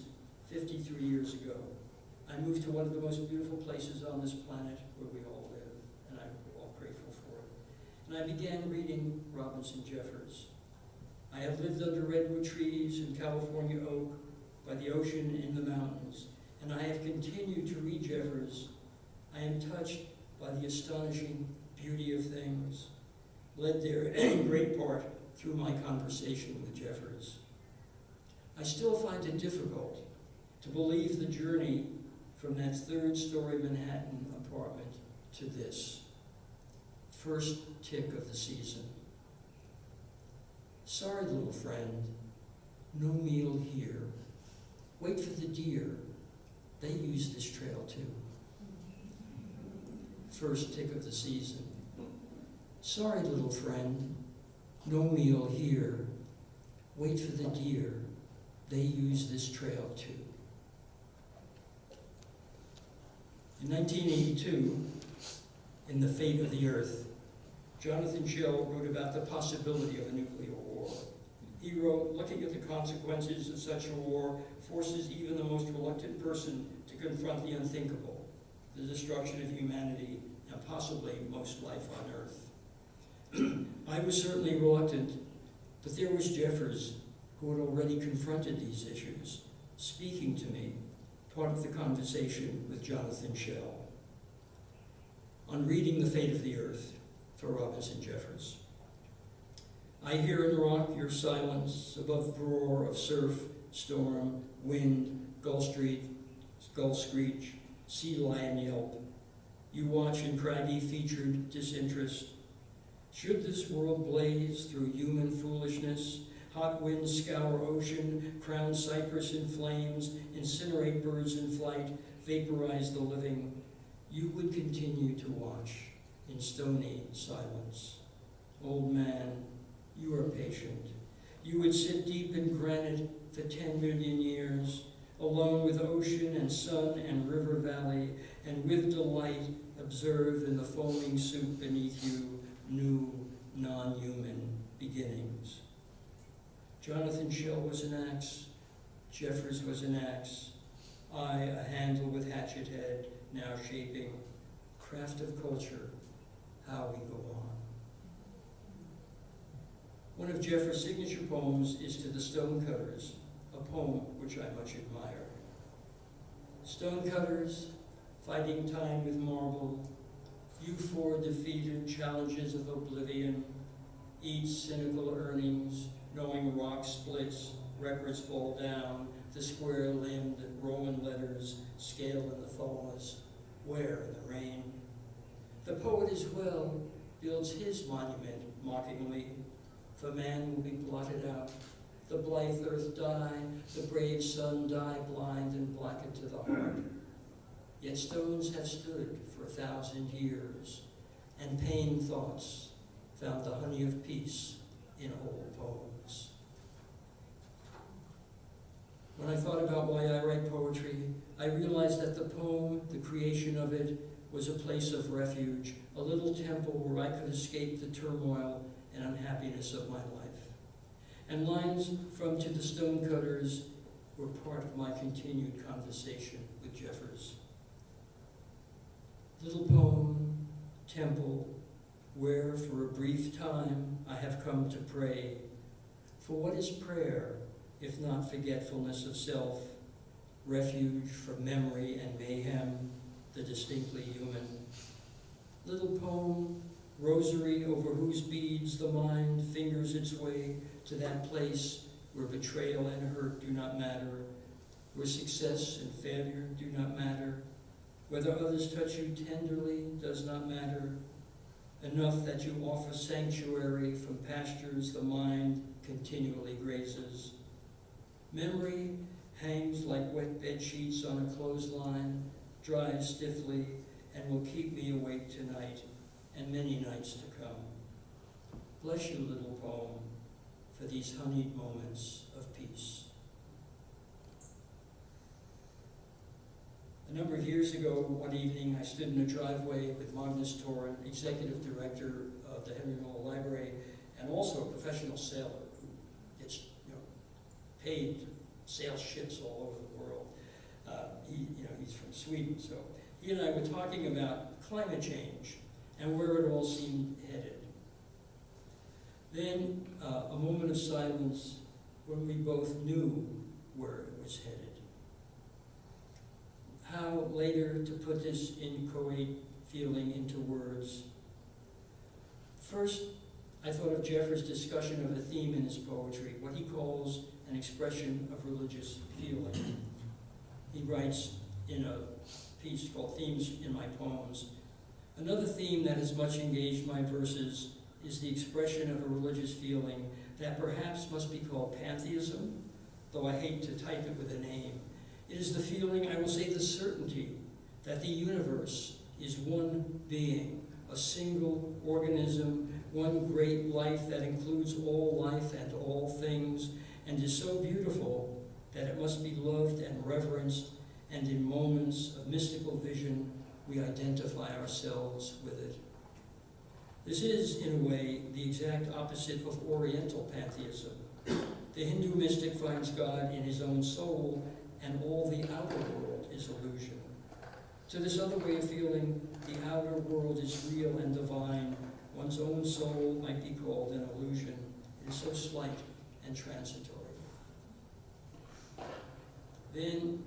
53 years ago. I moved to one of the most beautiful places on this planet where we all live, and I'm all grateful for it. And I began reading Robbins and Jeffers. I have lived under redwood trees and California oak, by the ocean in the mountains, and I have continued to read Jeffers. I am touched by the astonishing beauty of things, led there in great part through my conversation with Jeffers. I still find it difficult to believe the journey from that third-story Manhattan apartment to this. First tick of the season. Sorry, little friend, no meal here. Wait for the deer. They use this trail too. First tick of the season. Sorry, little friend, no meal here. Wait for the deer. They use this trail too. In 1982, in The Fate of the Earth, Jonathan Shell wrote about the possibility of a nuclear war. He wrote, looking at the consequences of such a war forces even the most reluctant person to confront the unthinkable, the destruction of humanity, and possibly most life on Earth. I was certainly reluctant, but there was Jeffers, who had already confronted these issues, speaking to me, part of the conversation with Jonathan Shell. On reading The Fate of the Earth for Robinson Jeffers. I hear in the rock your silence above the roar of surf, storm, wind, gull screech, sea lion yelp. You watch in craggy featured disinterest. Should this world blaze through human foolishness, hot winds scour ocean, crown cypress in flames, incinerate birds in flight, vaporize the living, you would continue to watch in stony silence. Old man, you are patient. You would sit deep in granite for 10 million years, alone with ocean and sun and river valley, and with delight observe in the foaming soup beneath you new, non-human beginnings. Jonathan Shell was an axe, Jeffers was an axe, I a handle with hatchet head, now shaping craft of culture, how we go on. One of Jeffers' signature poems is To the Stonecutters, a poem which I much admire. Stonecutters, fighting time with marble, you four defeated challenges of oblivion, each cynical earnings, knowing rock splits, records fall down, the square-limbed Roman letters scale in the thaws, where in the rain. The poet as well builds his monument mockingly, for man will be blotted out, the blithe earth die, the brave sun die blind and blackened to the heart. Yet stones have stood for 1,000 years, and pain thoughts found the honey of peace in old poems. When I thought about why I write poetry, I realized that the poem, the creation of it, was a place of refuge, a little temple where I could escape the turmoil and unhappiness of my life. And lines from To the Stonecutters were part of my continued conversation with Jeffers. Little poem, temple, where for a brief time I have come to pray. For what is prayer, if not forgetfulness of self, refuge from memory and mayhem, the distinctly human? Little poem, rosary over whose beads the mind fingers its way to that place where betrayal and hurt do not matter, where success and failure do not matter, whether others touch you tenderly does not matter, enough that you offer sanctuary from pastures the mind continually grazes. Memory hangs like wet bed sheets on a clothesline, dries stiffly, and will keep me awake tonight and many nights to come. Bless you, little poem, for these honeyed moments of peace. A number of years ago, one evening, I stood in a driveway with Magnus Toren, executive director of the Henry Moore Library, and also a professional sailor who gets paid to sail ships all over the world. He's from Sweden, so he and I were talking about climate change and where it all seemed headed. Then a moment of silence when we both knew where it was headed. How later to put this inchoate feeling into words. First, I thought of Jeffers' discussion of a theme in his poetry, what he calls an expression of religious feeling. He writes, in a piece called Themes in My Poems. Another theme that has much engaged my verses is the expression of a religious feeling that perhaps must be called pantheism, though I hate to type it with a name. It is the feeling, I will say the certainty, that the universe is one being, a single organism, one great life that includes all life and all things, and is so beautiful that it must be loved and reverenced, and in moments of mystical vision, we identify ourselves with it. This is, in a way, the exact opposite of Oriental pantheism. The Hindu mystic finds God in his own soul, and all the outer world is illusion. To this other way of feeling, the outer world is real and divine. One's own soul might be called an illusion. It is so slight and transitory. Then,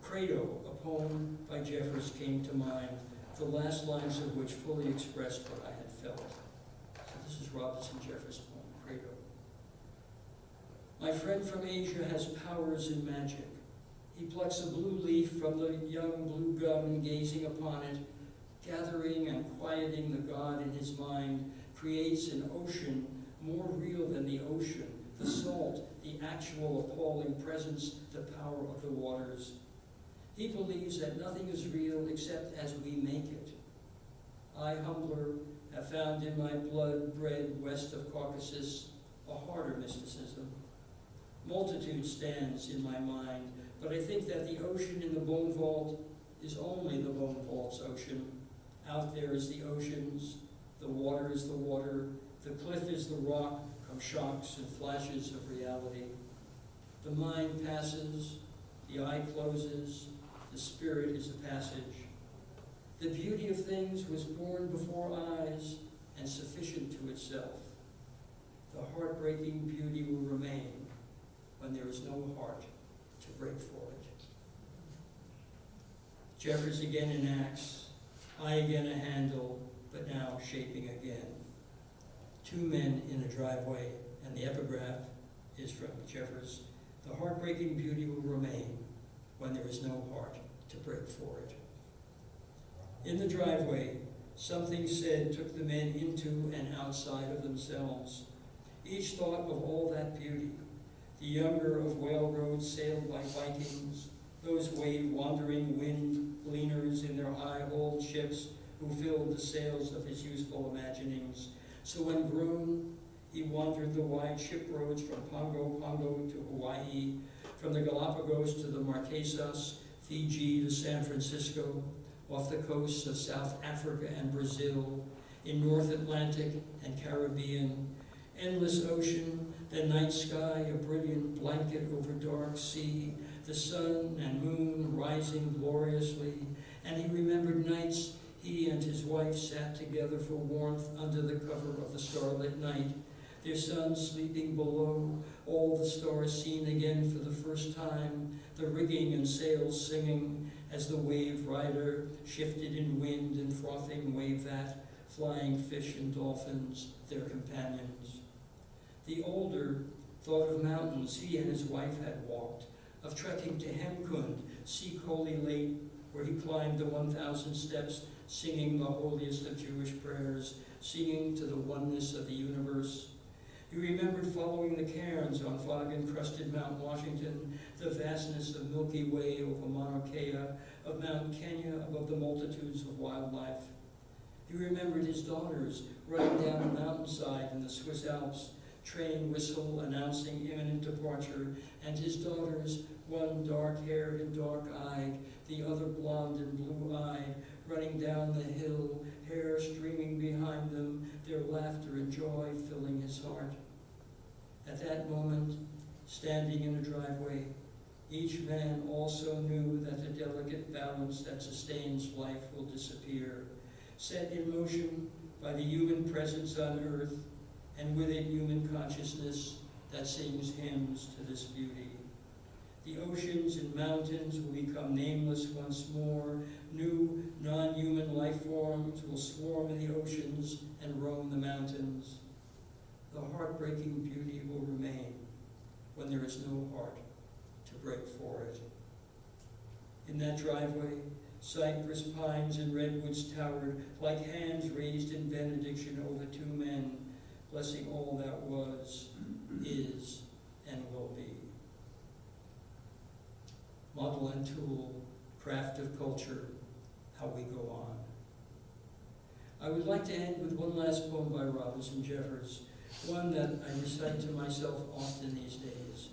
Credo, a poem by Jeffers, came to mind, the last lines of which fully expressed what I had felt. So this is Robinson Jeffers' poem, Credo. My friend from Asia has powers in magic. He plucks a blue leaf from the young blue gum and gazing upon it, gathering and quieting the God in his mind, creates an ocean more real than the ocean, the salt, the actual appalling presence, the power of the waters. He believes that nothing is real except as we make it. I, humbler, have found in my blood bred west of Caucasus a harder mysticism. Multitude stands in my mind, but I think that the ocean in the bone vault is only the bone vault's ocean. Out there is the oceans, the water is the water, the cliff is the rock, come shocks and flashes of reality. The mind passes, the eye closes, the spirit is a passage. The beauty of things was born before eyes and sufficient to itself. The heartbreaking beauty will remain when there is no heart to break for it. Jeffers again enacts, I again a handle, but now shaping again. Two men in a driveway, and the epigraph is from Jeffers. The heartbreaking beauty will remain when there is no heart to break for it. In the driveway, something said took the men into and outside of themselves. Each thought of all that beauty. The younger of whale roads sailed by Vikings, those wave-wandering wind gleaners in their high-hulled ships who filled the sails of his youthful imaginings. So when grown, he wandered the wide ship roads from Pongo to Hawaii, from the Galapagos to the Marquesas, Fiji to San Francisco, off the coasts of South Africa and Brazil, in North Atlantic and Caribbean, endless ocean, the night sky, a brilliant blanket over dark sea, the sun and moon rising gloriously, and he remembered nights he and his wife sat together for warmth under the cover of the starlit night, their son sleeping below, all the stars seen again for the first time, the rigging and sails singing as the wave rider shifted in wind and frothing wave that, flying fish and dolphins, their companions. The older thought of mountains he and his wife had walked, of trekking to Hemkund, Sikh Holy Lake, where he climbed the 1,000 steps, singing the holiest of Jewish prayers, singing to the oneness of the universe. He remembered following the cairns on fog-encrusted Mount Washington, the vastness of Milky Way over Mauna Kea, of Mount Kenya above the multitudes of wildlife. He remembered his daughters running down the mountainside in the Swiss Alps, train whistle announcing imminent departure, and his daughters, one dark-haired and dark-eyed, the other blonde and blue-eyed, running down the hill, hair streaming behind them, their laughter and joy filling his heart. At that moment, standing in a driveway, each man also knew that the delicate balance that sustains life will disappear, set in motion by the human presence on earth, and with it human consciousness that sings hymns to this beauty. The oceans and mountains will become nameless once more. New, non-human life forms will swarm in the oceans and roam the mountains. The heartbreaking beauty will remain when there is no heart to break for it. In that driveway, cypress pines and redwoods towered like hands raised in benediction over two men, blessing all that was, is, and will be. Model and tool, craft of culture, how we go on. I would like to end with one last poem by Robinson Jeffers, one that I recite to myself often these days.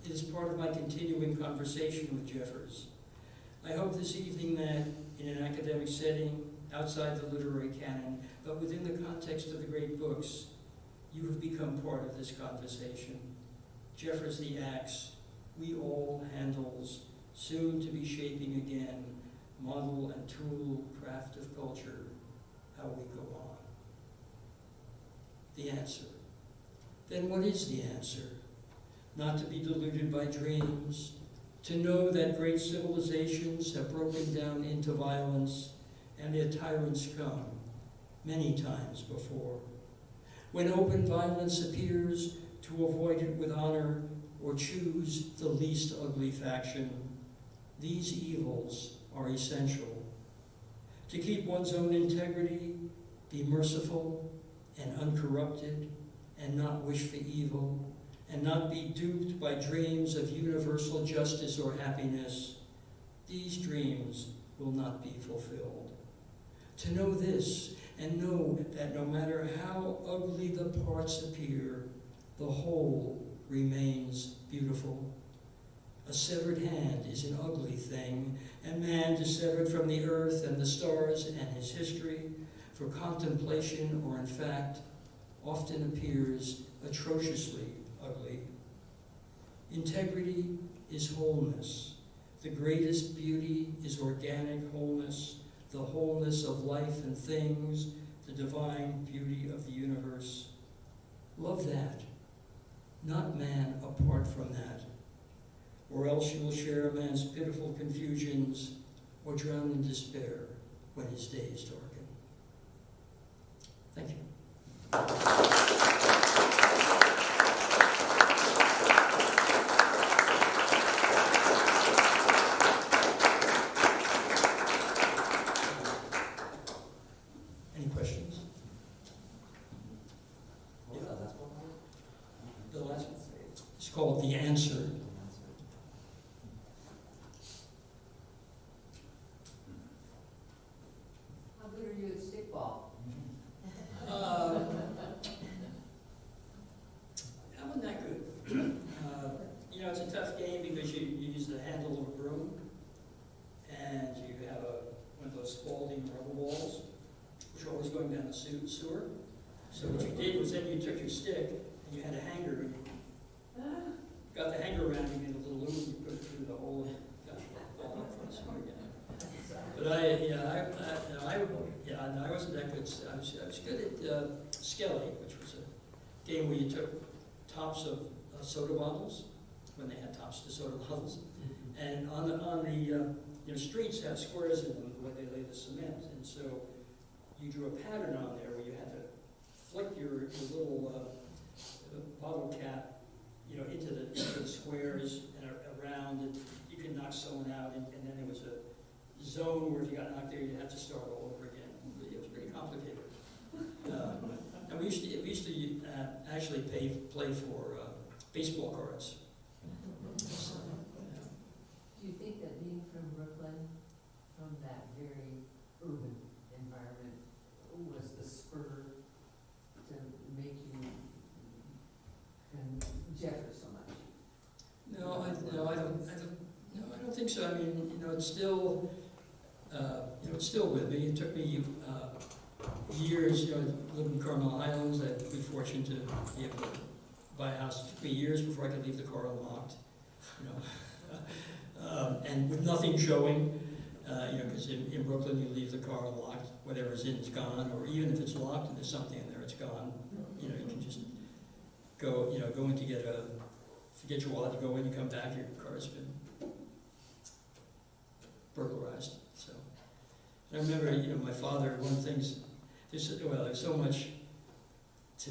It is part of my continuing conversation with Jeffers. I hope this evening that, in an academic setting, outside the literary canon, but within the context of the great books, you have become part of this conversation. Jeffers the axe, we all handles, soon to be shaping again, model and tool, craft of culture, how we go on. The answer. Then what is the answer? Not to be deluded by dreams, to know that great civilizations have broken down into violence and their tyrants come many times before. When open violence appears, to avoid it with honor or choose the least ugly faction, these evils are essential. To keep one's own integrity, be merciful and uncorrupted, and not wish for evil, and not be duped by dreams of universal justice or happiness, these dreams will not be fulfilled. To know this, and know that no matter how ugly the parts appear, the whole remains beautiful. A severed hand is an ugly thing, and man dissevered from the earth and the stars and his history, for contemplation or in fact, often appears atrociously ugly. Integrity is wholeness. The greatest beauty is organic wholeness, the wholeness of life and things, the divine beauty of the universe. Love that, not man apart from that, or else you will share man's pitiful confusions or drown in despair when his days darken. Thank you. Any questions? The last one? It's called The Answer. How good are you at stickball? That wasn't that good. It's a tough game because you use the handle of a broom, and you have one of those Spalding rubber balls, which are always going down the sewer. So what you did was then you took your stick and you had a hanger, and you got the hanger around, you made a little loop, and you put it through the hole, and got the ball up from the sewer again. But I wasn't that good. I was good at Skelly, which was a game where you took tops of soda bottles, when they had tops to soda bottles, and on the streets have squares in them where they lay the cement, and so you drew a pattern on there where you had to flick your little bottle cap, into the squares and around, and you could knock someone out, and then there was a zone where if you got knocked there, you'd have to start all over again. It was pretty complicated. And we used to actually play for baseball cards. So, Do you think that being from Brooklyn, from that very urban environment, was the spur to make you and Jeffers so much? No, I don't think so. I mean, it's still, it's still with me. It took me years. I lived in Carmel Islands. I had the good fortune to be able to buy a house. It took me years before I could leave the car unlocked. And with nothing showing. Because in Brooklyn you leave the car unlocked. Whatever's in is gone, or even if it's locked and there's something in there, it's gone. You can just go in to forget your wallet, you go in, you come back, your car's been burglarized. So I remember, my father, one of the things, there's so much to,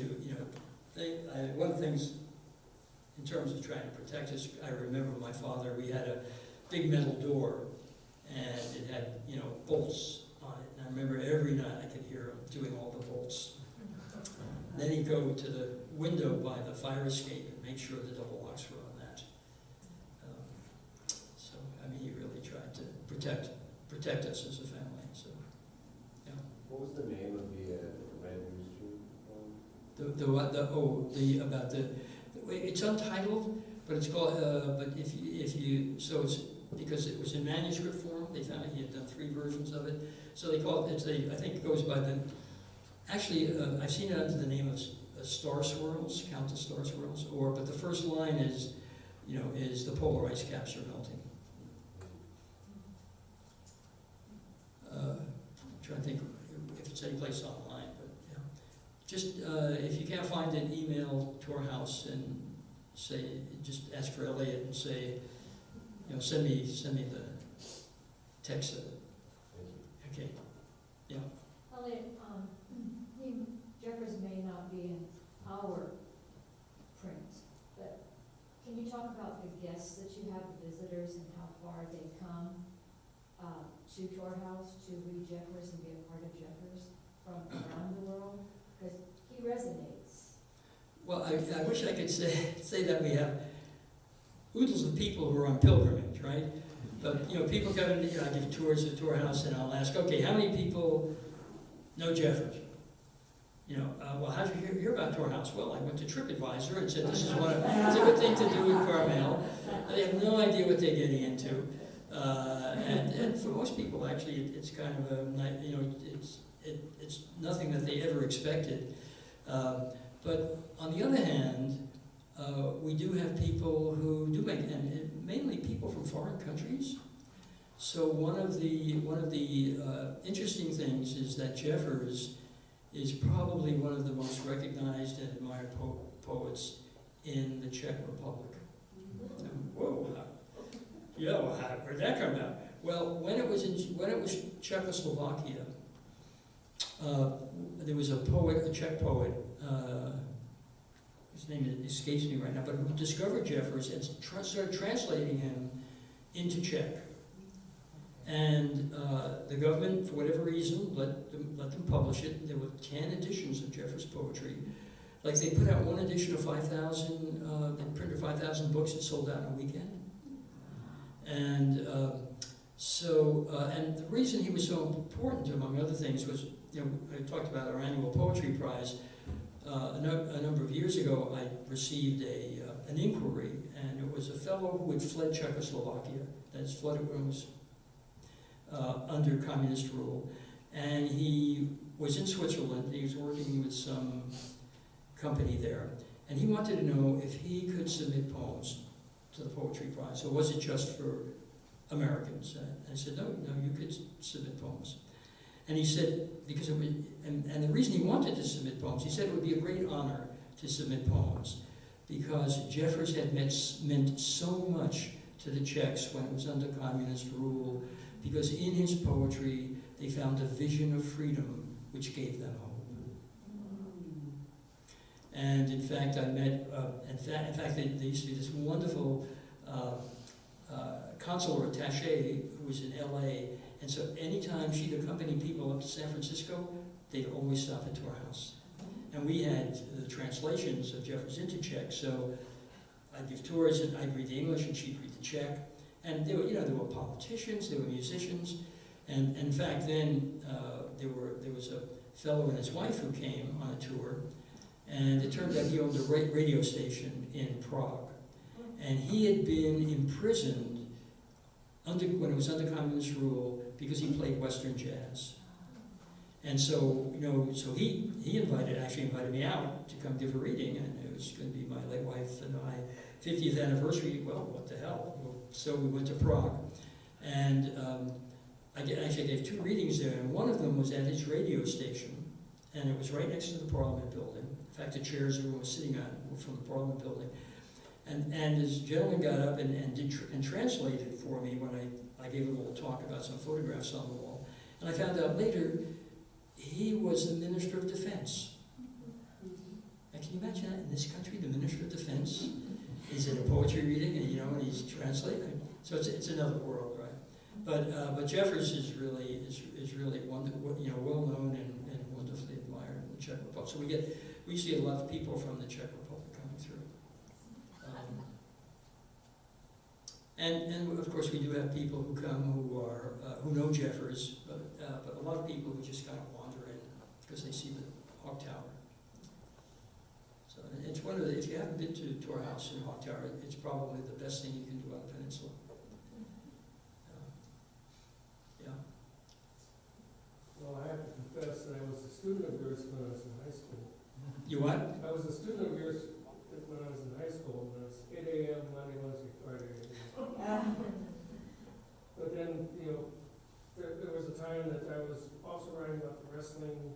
one of the things in terms of trying to protect us, I remember my father, we had a big metal door, and it had, you know, bolts on it. And I remember every night I could hear him doing all the bolts. Then he'd go to the window by the fire escape and make sure the double locks were on that. So, I mean, he really tried to protect us as a family, so, yeah. What was the name of the Red Rooster one? It's untitled, but it's called, but if you, so it's, because it was in manuscript form, they found he had done 3 versions of it, so they call it, I think it goes by the, actually, I've seen it under the name of Star Swirls, Count of Star Swirls, but the first line is, you know, is the polar ice caps are melting. Trying to think if it's any place online, but yeah. Just, if you can't find it, email to our house and say, just ask for Elliot and say, you know, send me the text of it. Okay, yeah. Elliot, Jeffers may not be in our print, but can you talk about the guests that you have, the visitors, and how far they come to our house to read Jeffers and be a part of Jeffers from around the world? Because he resonates. Well, I wish I could say that we have oodles of people who are on pilgrimage, right? But, you know, people come in, you know, I give tours to our house and I'll ask, okay, how many people know Jeffers? You know, well, how did you hear about Tour House? Well, I went to TripAdvisor and said, this is it's a good thing to do with Carmel. They have no idea what they're getting into. And for most people, actually, it's kind of a, you know, it's nothing that they ever expected. But on the other hand, we do have people who do make, and mainly people from foreign countries. So one of the interesting things is that Jeffers is probably one of the most recognized and admired poets in the Czech Republic. Whoa, yeah, well, where'd that come out? Well, when it was Czechoslovakia, there was a poet, a Czech poet, his name escapes me right now, but who discovered Jeffers and started translating him into Czech. And the government, for whatever reason, let them publish it. There were 10 editions of Jeffers' poetry. Like they put out one edition of 5,000, they printed 5,000 books, it sold out in a weekend. And and the reason he was so important, among other things, was, you know, I talked about our annual poetry prize. A number of years ago, I received an inquiry, and it was a fellow who had fled Czechoslovakia, that is, fled when it was under communist rule, and he was in Switzerland. He was working with some company there, and he wanted to know if he could submit poems to the poetry prize, or was it just for Americans? I said, no, you could submit poems. And he said, because it was, and the reason he wanted to submit poems, he said it would be a great honor to submit poems, because Jeffers had meant so much to the Czechs when it was under communist rule, because in his poetry they found a vision of freedom which gave them hope. And in fact, I met, there used to be this wonderful consular attaché who was in LA, and so anytime she'd accompany people up to San Francisco, they'd always stop into our house. And we had the translations of Jeffers into Czech, so I'd give tours and I'd read the English and she'd read the Czech. And there were politicians, there were musicians, and in fact then there was a fellow and his wife who came on a tour, and it turned out he owned a radio station in Prague, and he had been imprisoned when it was under communist rule because he played Western jazz. And so, you know, so he actually invited me out to come give a reading, and it was going to be my late wife and my 50th anniversary. Well, what the hell? So we went to Prague, and I gave 2 readings there, and one of them was at his radio station, and it was right next to the Parliament building. In fact, the chairs everyone was sitting on were from the Parliament building. And this gentleman got up and translated for me when I gave a little talk about some photographs on the wall. And I found out later he was the Minister of Defense. Now, can you imagine that in this country, the Minister of Defense is in a poetry reading, and you know, and he's translating. So it's another world, right? But Jeffers is really one that, well known and wonderfully admired in the Czech Republic. So we see a lot of people from the Czech Republic coming through. And of course we do have people who come who know Jeffers, but a lot of people who just kind of wander in because they see the Hawk Tower. So it's one of the, if you haven't been to our house in Hawk Tower, it's probably the best thing you can do on the peninsula. Yeah. Well, I have to confess that I was a student of yours when I was in high school. You what? I was a student of yours when I was in high school, and it was 8 a.m. Monday, Wednesday, Friday. But then, there was a time that I was also writing about the wrestling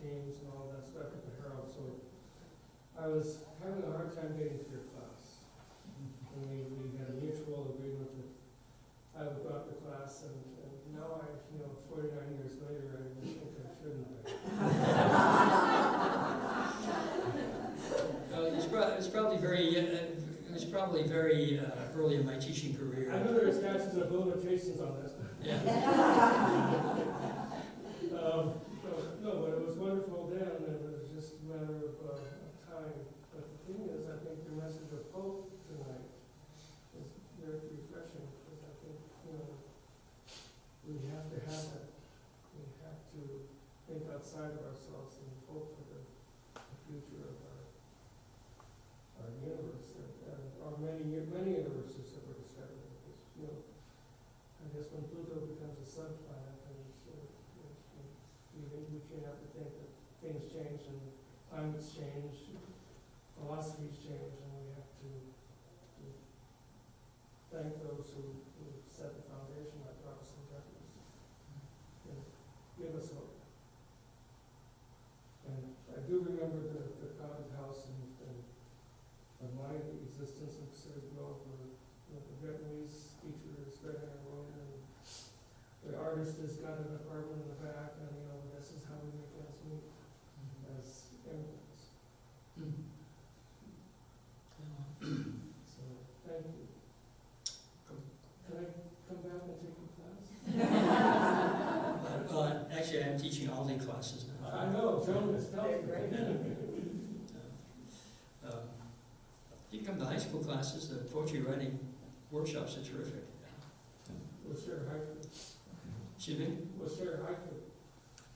teams and all that stuff at the Herald, so I was having a hard time getting to your class. And we had a mutual agreement that I would go out to class, and now 49 years later, I think I shouldn't. It was probably very early in my teaching career. I know there's statutes of limitations on this. Yeah. No, but it was wonderful then, and it was just a matter of time. But the thing is, I think your message of hope tonight is very refreshing, because I think, we have to have it. We have to think outside of ourselves and hope for the future of our universe, and our many universes that we're discovering. Because, I guess when Pluto becomes a subplanet, we can't have to think that things change and climates change, philosophies change, and we have to thank those who set the foundation, like Protestant Jeffers, and give us hope. And I do remember the cottage house and my existence in Pacific Grove, where the Vietnamese teacher is spreading our room, and the artist has got an apartment in the back, and this is how we make ends meet as immigrants. So thank you. Can I come back and take your class? Actually, I'm teaching all the classes now. I know, Jonas, tell me. You can come to high school classes. The poetry writing workshops are terrific. We'll share haiku. Excuse me? We'll share haiku.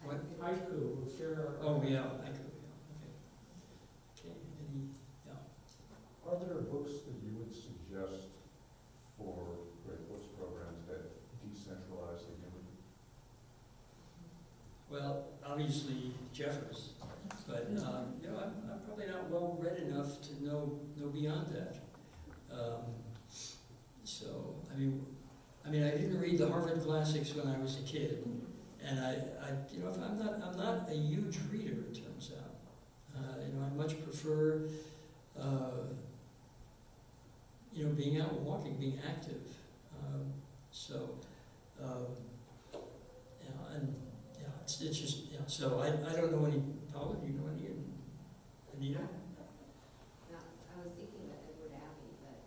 What? Haiku, we'll share our. Oh, yeah, I could, yeah, okay. Okay, Are there books that you would suggest for Great Books programs that decentralize the human? well, obviously Jeffers, but, I'm probably not well read enough to know beyond that. So, I didn't read the Harvard classics when I was a kid, and I'm not a huge reader, it turns out. I much prefer, being out walking, being active. It's just, so I don't know any, Paula, do you know any, Anita? No, I was thinking of Edward Abbey, but,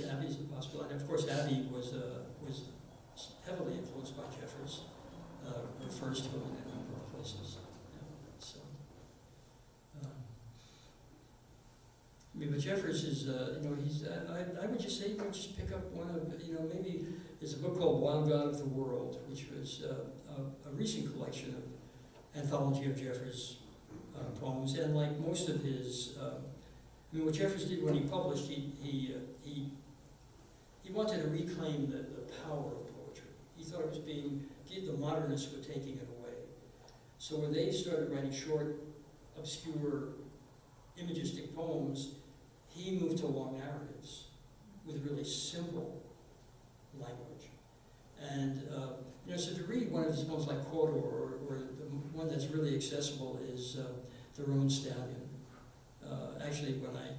Abbey's a possibility. And of course, Abbey was heavily influenced by Jeffers, refers to him in a number of places. But Jeffers is, I would just say, just pick up one of, maybe there's a book called Wild God of the World, which was a recent collection of anthology of Jeffers' poems, and like most of his, what Jeffers did when he published, he wanted to reclaim the power of poetry. He thought it was the modernists were taking it away. So when they started writing short, obscure, imagistic poems, he moved to long narratives with really simple language. And so to read one of his poems like Quota, or the one that's really accessible is The Roan Stallion. Actually, when I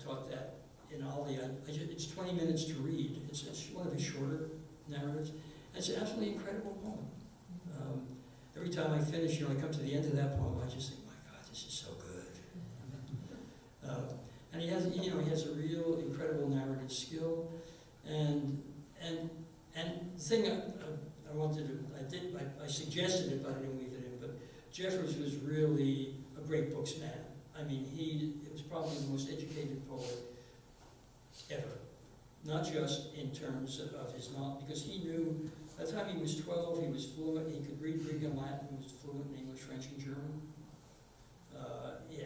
taught that in Aldi, it's 20 minutes to read. It's one of his shorter narratives. It's an absolutely incredible poem. Every time I finish, I come to the end of that poem, I just think, my God, this is so good. And he has a real incredible narrative thing I wanted to, I suggested it, but I didn't weave it in, but Jeffers was really a great books man. I mean, he was probably the most educated poet ever. Not just in terms of his knowledge, because he knew, by the time he was 12, he was fluent, he could read Greek and Latin, he was fluent in English, French, and German.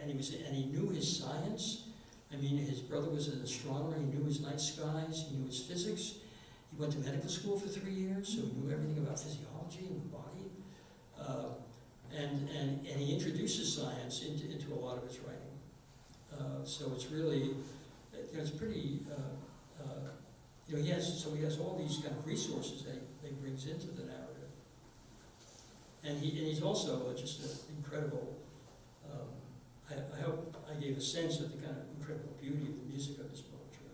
And he knew his science. I mean, his brother was an astronomer, he knew his night skies, he knew his physics. He went to medical school for 3 years, so he knew everything about physiology and the body. And he introduces science into a lot of his writing. So it's really, it's pretty, he has all these kind of resources that he brings into the narrative. And he's also just an incredible, I hope I gave a sense of the kind of incredible beauty of the music of his poetry,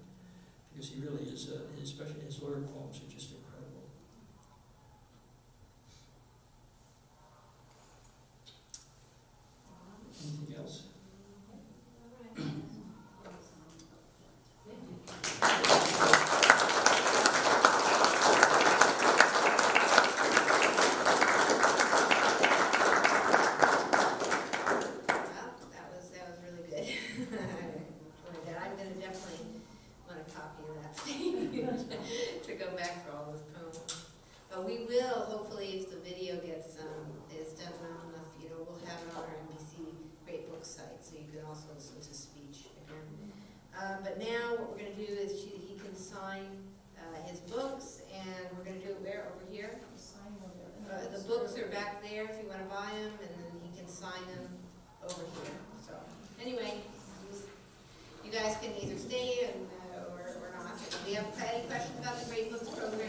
because he really is, especially his lyric poems are just incredible. Anything else? To go back for all those poems. But we will, hopefully, if the video is done well enough, we'll have it on our NBC Great Books site, so you can also listen to speech again. But now what we're going to do is he can sign his books, and we're going to do it where? Over here? Sign over there. The books are back there if you want to buy them, and then he can sign them over here. So anyway, you guys can either stay or not. If we have any questions about the Great Books program,